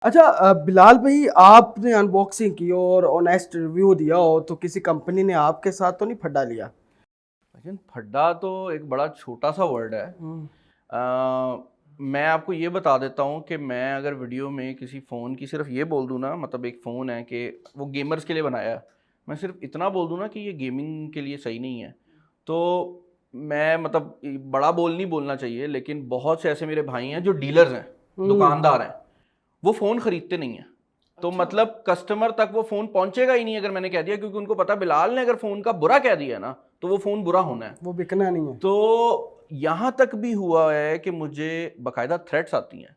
अच्छा बिलाल भाई आपने अनबॉक्सिंग की और ऑनेस्ट रिव्यू दिया हो तो किसी कंपनी ने आपके साथ तो नहीं फड्डा लिया? लेकिन फड्डा तो एक बड़ा छोटा सा वर्ड है। हम्म। मैं आपको ये बता देता हूँ कि मैं अगर वीडियो में किसी फ़ोन की सिर्फ ये बोल दूँ ना, मतलब एक फ़ोन है कि वो गेमर्स के लिए बनाया है, मैं सिर्फ इतना बोल दूँ ना कि ये गेमिंग के लिए सही नहीं है, तो मैं मतलब बड़ा बोल नहीं बोलना चाहिए, लेकिन बहुत से ऐसे मेरे भाई हैं जो डीलर्स हैं, हम्म। दुकानदार हैं, वो फ़ोन ख़रीदते नहीं हैं। तो अच्छा। मतलब कस्टमर तक वो फ़ोन पहुंचेगा ही नहीं अगर मैंने कह दिया, क्योंकि उनको पता बिलाल ने अगर फ़ोन का बुरा कह दिया ना तो वो फ़ोन बुरा होना है। वो बिकना नहीं है। तो यहाँ तक भी हुआ है कि मुझे बाकायदा थ्रेट्स आती हैं।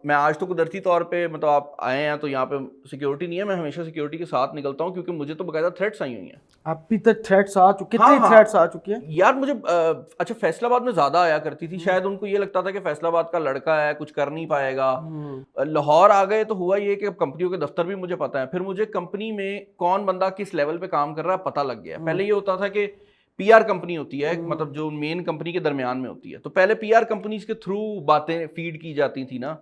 मैं आज तो कुदरती तौर पे मतलब आप आए हैं तो यहाँ पे सिक्योरिटी नहीं है, मैं हमेशा सिक्योरिटी के साथ निकलता हूँ क्योंकि मुझे तो बाकायदा थ्रेट्स आई हुई हैं। अभी तक थ्रेट्स आ चुके, हाँ कितनी थ्रेट्स हाँ आ चुकी है? यार मुझे अच्छा फैसलाबाद में ज़्यादा आया करती थी, हम्म। शायद उनको ये लगता था कि फैसलाबाद का लड़का है कुछ कर नहीं पाएगा। हम्म। लाहौर आ गए तो हुआ ये कि अब कंपनियों के दफ्तर भी मुझे पता है, फिर मुझे कंपनी में कौन बंदा किस लेवल पे काम कर रहा है पता लग गया। हम्म। पहले ये होता था कि पीआर कंपनी होती है, हम्म। मतलब जो मेन कंपनी के दरमियान में होती है, तो पहले पीआर कंपनीज के थ्रू बातें फीड की जाती थी ना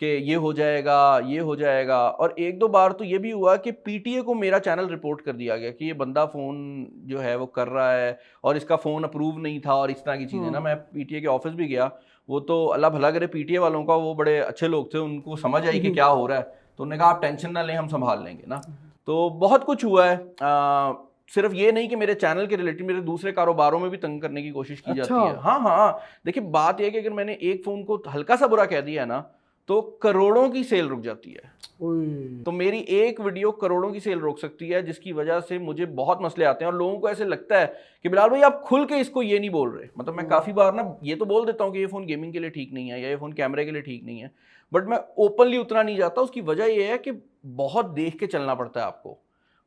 कि ये हो जाएगा ये हो जाएगा। और एक दो बार तो ये भी हुआ कि पीटीए को मेरा चैनल रिपोर्ट कर दिया गया कि ये बंदा फ़ोन जो है वो कर रहा है और इसका फ़ोन अप्रूव नहीं था और इस तरह की चीज़ें ना। मैं पीटीए के ऑफिस भी गया, वो तो अल्लाह भला करे पीटीए वालों का, वो बड़े अच्छे लोग थे, उनको समझ आई कि क्या हो रहा है, तो उन्होंने कहा आप टेंशन ना लें हम संभाल लेंगे ना। तो बहुत कुछ हुआ है। सिर्फ ये नहीं कि मेरे चैनल के रिलेटेड मेरे दूसरे कारोबारों में भी तंग करने की कोशिश की अच्छा। जाती है। हाँ हाँ, देखिए बात यह है कि अगर मैंने एक फ़ोन को हल्का सा बुरा कह दिया है ना तो करोड़ों की सेल रुक जाती है। ओए। तो मेरी एक वीडियो करोड़ों की सेल रोक सकती है, जिसकी वजह से मुझे बहुत मसले आते हैं और लोगों को ऐसे लगता है कि बिलाल भाई आप खुल के इसको ये नहीं बोल रहे। मतलब मैं काफ़ी बार ना ये तो बोल देता हूँ कि ये फ़ोन गेमिंग के लिए ठीक नहीं है या ये फ़ोन कैमरे के लिए ठीक नहीं है, बट मैं ओपनली उतना नहीं जाता। उसकी वजह ये है कि बहुत देख के चलना पड़ता है आपको,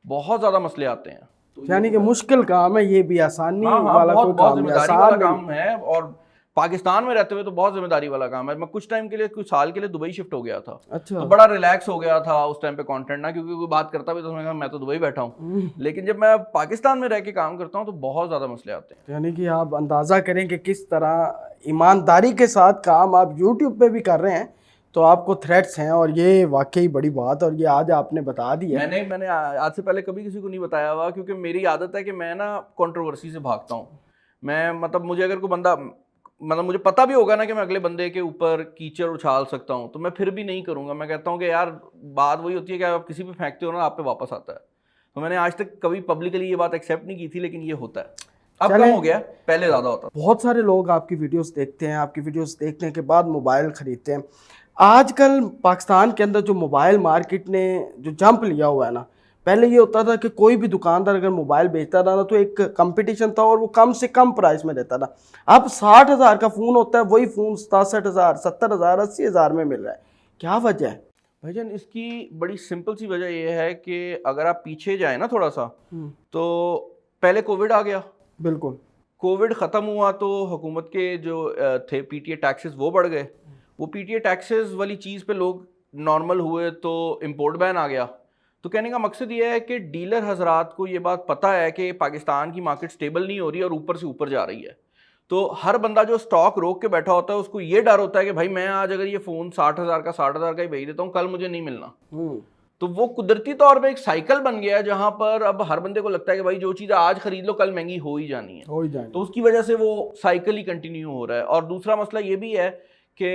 बहुत ज़्यादा मसले आते हैं। तो ये यानी तो कि है। मुश्किल काम है ये भी, आसानी हाँ हाँ, वाला बहुत कोई बहुत काम नहीं, जिम्मेदारी वाला आसान नहीं। काम है। और पाकिस्तान में रहते हुए तो बहुत जिम्मेदारी वाला काम है। मैं कुछ टाइम के लिए, कुछ साल के लिए दुबई शिफ्ट हो गया था, अच्छा। तो बड़ा रिलैक्स हो गया था उस टाइम पे कंटेंट ना, क्योंकि कोई बात करता भी तो मैं कहा मैं तो दुबई बैठा हूँ। हम्म। लेकिन जब मैं पाकिस्तान में रह के काम करता हूँ तो बहुत ज़्यादा मसले आते हैं। यानी कि आप अंदाज़ा करें कि किस तरह ईमानदारी के साथ काम आप यूट्यूब पे भी कर रहे हैं, तो आपको थ्रेट्स हैं और ये वाकई बड़ी बात, और ये आज आपने बता दी है। मैंने मैंने आज से पहले कभी किसी को नहीं बताया हुआ, क्योंकि मेरी आदत है कि मैं ना कंट्रोवर्सी से भागता हूँ। मैं मतलब मुझे अगर कोई बंदा, मतलब मुझे पता भी होगा ना कि मैं अगले बंदे के ऊपर कीचड़ उछाल सकता हूँ, तो मैं फिर भी नहीं करूँगा। मैं कहता हूँ कि यार बात वही होती है कि आप किसी पे फेंकते हो ना, आप पे वापस आता है। तो मैंने आज तक कभी पब्लिकली ये बात एक्सेप्ट नहीं की थी, लेकिन ये होता है। अब कम चलें। हो गया, पहले ज़्यादा होता बहुत सारे लोग आपकी वीडियोस देखते हैं, आपकी वीडियोस देखने के बाद मोबाइल ख़रीदते हैं। आजकल पाकिस्तान के अंदर जो मोबाइल मार्केट ने जो जंप लिया हुआ है ना, पहले ये होता था कि कोई भी दुकानदार अगर मोबाइल बेचता था ना तो एक कंपटीशन था और वो कम से कम प्राइस में देता था। अब 60,000 का फ़ोन होता है, वही फ़ोन 67,000, 70,000, 80,000 में मिल रहा है। क्या वजह है? भाईजान। इसकी बड़ी सिंपल सी वजह यह है कि अगर आप पीछे जाए ना थोड़ा सा, तो पहले कोविड आ गया। बिल्कुल। कोविड ख़त्म हुआ तो हुकूमत के जो थे पीटीए टैक्सेस वो बढ़ गए। वो पीटीए टैक्सेस वाली चीज़ पे लोग नॉर्मल हुए तो इंपोर्ट बैन आ गया। तो कहने का मकसद ये है कि डीलर हजरात को ये बात पता है कि पाकिस्तान की मार्केट स्टेबल नहीं हो रही और ऊपर से ऊपर जा रही है। तो हर बंदा जो स्टॉक रोक के बैठा होता है उसको ये डर होता है कि भाई मैं आज अगर ये फ़ोन 60,000 का 60,000 का ही भेज देता हूँ, कल मुझे नहीं मिलना। हम्म। तो वो कुदरती तौर पे एक साइकिल बन गया है जहां पर अब हर बंदे को लगता है कि भाई जो चीज़ आज खरीद लो कल महंगी हो ही जानी है। हो ही तो जाएंगे। उसकी वजह से वो साइकिल ही कंटिन्यू हो रहा है। और दूसरा मसला ये भी है कि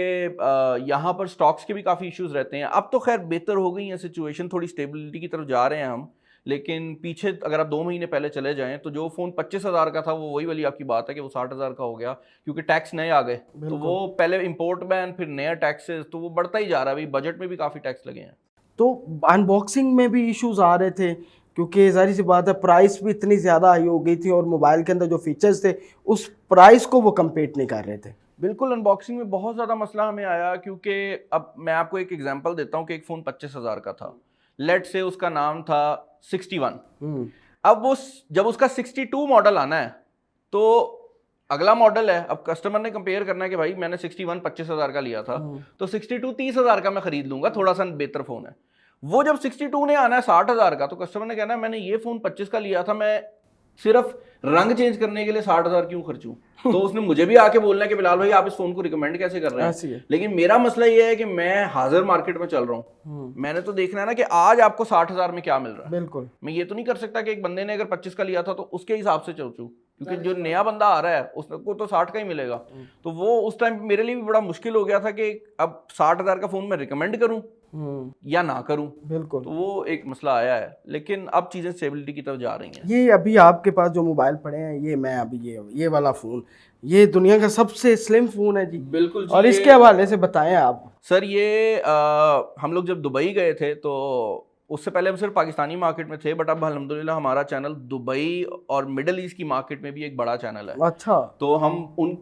यहाँ पर स्टॉक्स के भी काफ़ी इश्यूज रहते हैं। अब तो खैर बेहतर हो गई है सिचुएशन, थोड़ी स्टेबिलिटी की तरफ जा रहे हैं हम। लेकिन पीछे अगर आप 2 महीने पहले चले जाएं तो जो फ़ोन 25,000 का था वो वही वाली आपकी बात है कि वो 60,000 का हो गया, क्योंकि टैक्स नए आ गए। तो बिल्कुल। वो पहले इंपोर्ट बैन, फिर नया टैक्सेस, तो वो बढ़ता ही जा रहा है। अभी बजट में भी काफ़ी टैक्स लगे हैं। तो अनबॉक्सिंग में भी इश्यूज आ रहे थे, क्योंकि जाहिर सी बात है प्राइस भी इतनी ज़्यादा हाई हो गई थी और मोबाइल के अंदर जो फीचर्स थे उस प्राइस को वो कम्पीट नहीं कर रहे थे। बिल्कुल, अनबॉक्सिंग में बहुत ज़्यादा मसला हमें आया, क्योंकि अब मैं आपको एक एग्जांपल देता हूँ कि एक फ़ोन 25,000 का था। लेट से उसका नाम था 61। हम्म। अब वो जब उसका 62 मॉडल आना है तो अगला मॉडल है। अब कस्टमर ने कंपेयर करना है कि भाई मैंने 61 25,000 का लिया था, तो 62 30,000 का मैं खरीद लूंगा, थोड़ा सा बेहतर फ़ोन है। वो जब 62 ने आना है 60,000 का, तो कस्टमर ने कहना है मैंने ये फ़ोन 25 का लिया था, मैं सिर्फ रंग चेंज करने के लिए 60,000 क्यों खर्चूं? तो उसने मुझे भी आके बोलना है कि बिलाल भाई आप इस फोन को रिकमेंड कैसे कर रहे ऐसी हैं, है। लेकिन मेरा मसला ये है कि मैं हाजिर मार्केट में चल रहा हूँ, मैंने तो देखना है ना कि आज आपको 60,000 में क्या मिल रहा है। बिल्कुल। मैं ये तो नहीं कर सकता कि एक बंदे ने अगर 25 का लिया था तो उसके हिसाब से सोचूं, क्योंकि जो नया बंदा आ रहा है उसको तो 60 का ही मिलेगा। तो वो उस टाइम मेरे लिए भी बड़ा मुश्किल हो गया था कि अब 60,000 का फोन मैं रिकमेंड करूं या ना करूं। बिल्कुल। तो वो एक मसला आया है, लेकिन अब चीजें स्टेबिलिटी की तरफ जा रही हैं। ये अभी आपके पास जो मोबाइल पड़े हैं, ये मैं अभी ये वाला फ़ोन, ये दुनिया का सबसे स्लिम फ़ोन है जी। बिल्कुल जी। और इसके हवाले से बताएं आप। सर ये हम लोग जब दुबई गए थे तो उससे पहले हम सिर्फ पाकिस्तानी मार्केट में थे, बट अब अल्हम्दुलिल्लाह हमारा चैनल दुबई और मिडल ईस्ट की मार्केट में भी एक बड़ा चैनल है। अच्छा। तो हम उन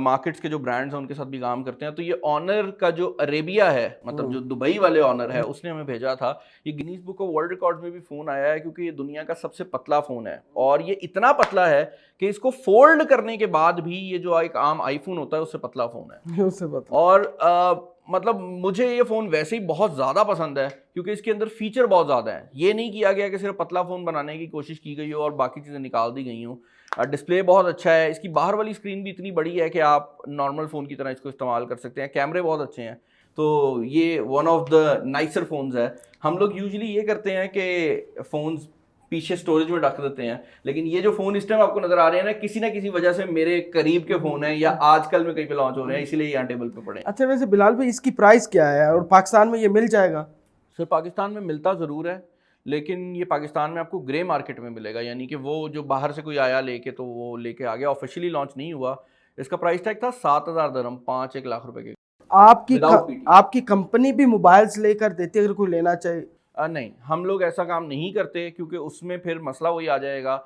मार्केट्स के जो ब्रांड्स हैं उनके साथ भी काम करते हैं। तो ये ऑनर का जो अरेबिया है, मतलब जो दुबई वाले ऑनर है, उसने हमें भेजा था। ये Guinness book of world records में भी फ़ोन आया है, क्योंकि ये दुनिया का सबसे पतला फ़ोन है। और ये इतना पतला है कि इसको फोल्ड करने के बाद भी ये जो एक आम आईफोन होता है उससे पतला फ़ोन है। उससे बता। और मतलब मुझे ये फ़ोन वैसे ही बहुत ज़्यादा पसंद है, क्योंकि इसके अंदर फीचर बहुत ज़्यादा है। ये नहीं किया गया कि सिर्फ पतला फ़ोन बनाने की कोशिश की गई हो और बाकी चीज़ें निकाल दी गई हों। डिस्प्ले बहुत अच्छा है, इसकी बाहर वाली स्क्रीन भी इतनी बड़ी है कि आप नॉर्मल फ़ोन की तरह इसको इस्तेमाल कर सकते हैं। कैमरे बहुत अच्छे हैं, तो ये one of the nicer phones है। हम लोग यूजुअली ये करते हैं कि फ़ोन्स पीछे स्टोरेज में रख देते हैं, लेकिन ये जो फ़ोन इस टाइम आपको नज़र आ रहे हैं ना किसी वजह से मेरे करीब के फ़ोन हैं या आजकल में कहीं पे लॉन्च हो रहे हैं, इसीलिए यहाँ टेबल पे पड़े हैं। अच्छा, वैसे बिलाल भाई इसकी प्राइस क्या है और पाकिस्तान में ये मिल जाएगा? सर पाकिस्तान में मिलता ज़रूर है, लेकिन ये पाकिस्तान में आपको ग्रे मार्केट में मिलेगा, यानी कि वो जो बाहर से कोई आया लेके तो वो लेके आ गया, ऑफिशियली लॉन्च नहीं हुआ। इसका प्राइस टैग था 7,000 दिरहम, 5-1 लाख रुपए के। आपकी कंपनी भी मोबाइल्स लेकर देती है अगर कोई लेना चाहे? नहीं, हम लोग ऐसा काम नहीं करते, क्योंकि उसमें फिर मसला वही आ जाएगा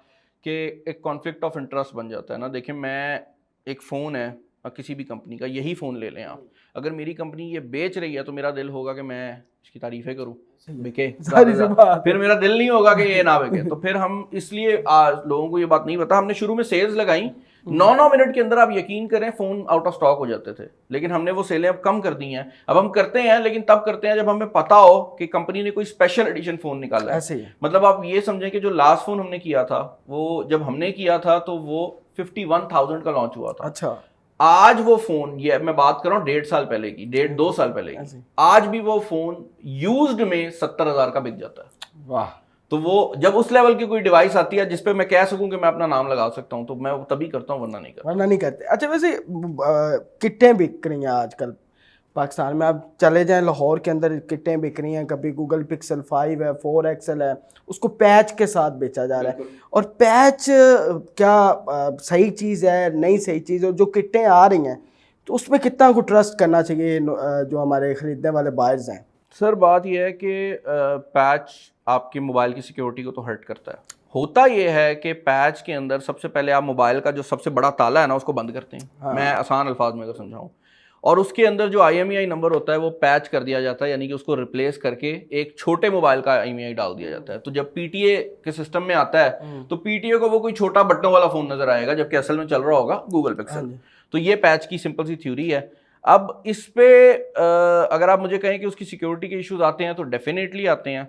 कि एक कॉन्फ्लिक्ट ऑफ इंटरेस्ट बन जाता है ना। देखिए, मैं एक फ़ोन है किसी भी कंपनी का, यही फ़ोन ले लें आप, अगर मेरी कंपनी ये बेच रही है तो मेरा दिल होगा कि मैं इसकी तारीफ़ें करूँ, बिके सारी सी बात। फिर मेरा दिल नहीं होगा कि ये ना बिके। तो फिर हम इसलिए लोगों को ये बात नहीं पता, हमने शुरू में सेल्स लगाई, 9 मिनट के अंदर आप यकीन करें फ़ोन आउट ऑफ स्टॉक हो जाते थे। लेकिन हमने वो सेलें अब कम कर दी हैं। अब हम करते हैं, लेकिन तब करते हैं जब हमें पता हो कि कंपनी ने कोई स्पेशल एडिशन फ़ोन निकाला है। ऐसे ही है। मतलब आप ये समझें कि जो लास्ट फ़ोन हमने किया था, वो जब हमने किया था तो वो 51,000 का लॉन्च हुआ था। अच्छा। आज वो फ़ोन, ये मैं बात कर रहा हूँ 1.5 साल पहले की, 1.5-2 साल पहले की, आज भी वो फ़ोन यूज्ड में 70,000 का बिक जाता है। वाह। तो वो जब उस लेवल की कोई डिवाइस आती है जिस पे मैं कह सकूं कि मैं अपना नाम लगा सकता हूं, तो मैं वो तभी करता हूं, वरना नहीं करता। अच्छा, वैसे किटें बिक रही हैं आजकल पाकिस्तान में। आप चले जाएं लाहौर के अंदर, किटें बिक रही हैं। कभी गूगल पिक्सल 5 है, 4 XL है, उसको पैच के साथ बेचा जा रहा है। और पैच क्या सही चीज़ है, नहीं सही चीज़? और जो किटें आ रही हैं तो उसमें कितना को ट्रस्ट करना चाहिए जो हमारे ख़रीदने वाले बायर्स हैं? सर बात यह है कि पैच आपके मोबाइल की सिक्योरिटी को तो हर्ट करता है। होता यह है कि पैच के अंदर सबसे पहले आप मोबाइल का जो सबसे बड़ा ताला है ना, उसको बंद करते हैं। हाँ। मैं आसान अल्फाज में अगर समझाऊं, और उसके अंदर जो IMEI नंबर होता है वो पैच कर दिया जाता है, यानी कि उसको रिप्लेस करके एक छोटे मोबाइल का IMEI डाल दिया जाता है। तो जब PTA के सिस्टम में आता है तो PTA को वो कोई छोटा बटनों वाला फ़ोन नज़र आएगा, जबकि असल में चल रहा होगा गूगल पिक्सल। तो ये पैच की सिंपल सी थ्योरी है। अब इस पे अगर आप मुझे कहें कि उसकी सिक्योरिटी के इश्यूज आते हैं, तो डेफिनेटली आते हैं।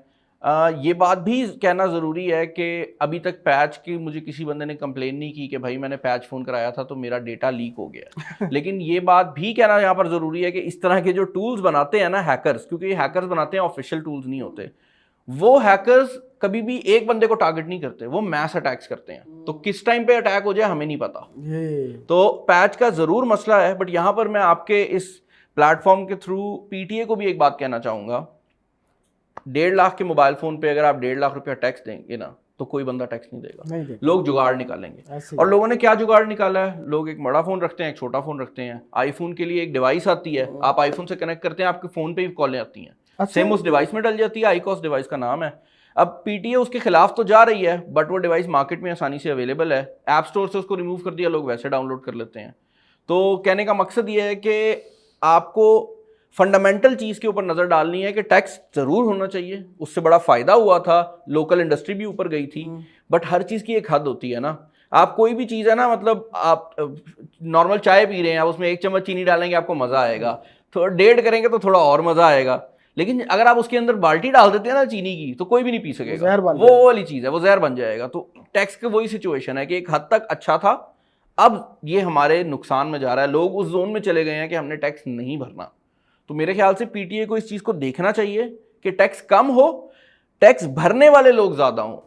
ये बात भी कहना ज़रूरी है कि अभी तक पैच की मुझे किसी बंदे ने कंप्लेन नहीं की कि भाई मैंने पैच फ़ोन कराया था तो मेरा डेटा लीक हो गया। लेकिन ये बात भी कहना यहाँ पर ज़रूरी है कि इस तरह के जो टूल्स बनाते हैं ना हैकर्स, क्योंकि ये हैकर्स बनाते हैं, ऑफिशियल टूल्स नहीं होते, वो हैकर्स कभी भी एक बंदे को टारगेट नहीं करते, वो मैस अटैक्स करते हैं। तो किस टाइम पे अटैक हो जाए हमें नहीं पता। तो पैच का ज़रूर मसला है। बट यहाँ पर मैं आपके इस प्लेटफॉर्म के थ्रू PTA को भी एक बात कहना चाहूँगा, 1.5 लाख के मोबाइल फ़ोन पे अगर आप 1.5 लाख रुपया टैक्स देंगे ना, तो कोई बंदा टैक्स नहीं देगा, लोग जुगाड़ निकालेंगे। और लोगों ने क्या जुगाड़ निकाला है, लोग एक बड़ा फ़ोन रखते हैं, एक छोटा फ़ोन रखते हैं। आईफोन के लिए एक डिवाइस आती है, आप आईफोन से कनेक्ट करते हैं, आपके फ़ोन पे ही कॉलें आती हैं, सेम उस डिवाइस में डल जाती है। आईकॉस डिवाइस का नाम है। अब PTA उसके खिलाफ तो जा रही है, बट वो डिवाइस मार्केट में आसानी से अवेलेबल है। ऐप स्टोर से उसको रिमूव कर दिया, लोग वैसे डाउनलोड कर लेते हैं। तो कहने का मकसद ये है कि आपको फंडामेंटल चीज़ के ऊपर नज़र डालनी है कि टैक्स ज़रूर होना चाहिए। उससे बड़ा फ़ायदा हुआ था, लोकल इंडस्ट्री भी ऊपर गई थी। बट हर चीज़ की एक हद होती है ना। आप कोई भी चीज़ है ना, मतलब आप नॉर्मल चाय पी रहे हैं, आप उसमें 1 चम्मच चीनी डालेंगे आपको मज़ा आएगा, तो 1.5 करेंगे तो थोड़ा और मज़ा आएगा। लेकिन अगर आप उसके अंदर बाल्टी डाल देते हैं ना चीनी की, तो कोई भी नहीं पी सकेगा। जहर बन वो वाली चीज है, वो जहर बन जाएगा। तो टैक्स का वही सिचुएशन है कि एक हद तक अच्छा था, अब ये हमारे नुकसान में जा रहा है। लोग उस जोन में चले गए हैं कि हमने टैक्स नहीं भरना। तो मेरे ख्याल से पीटीए को इस चीज को देखना चाहिए कि टैक्स कम हो, टैक्स भरने वाले लोग ज्यादा हों।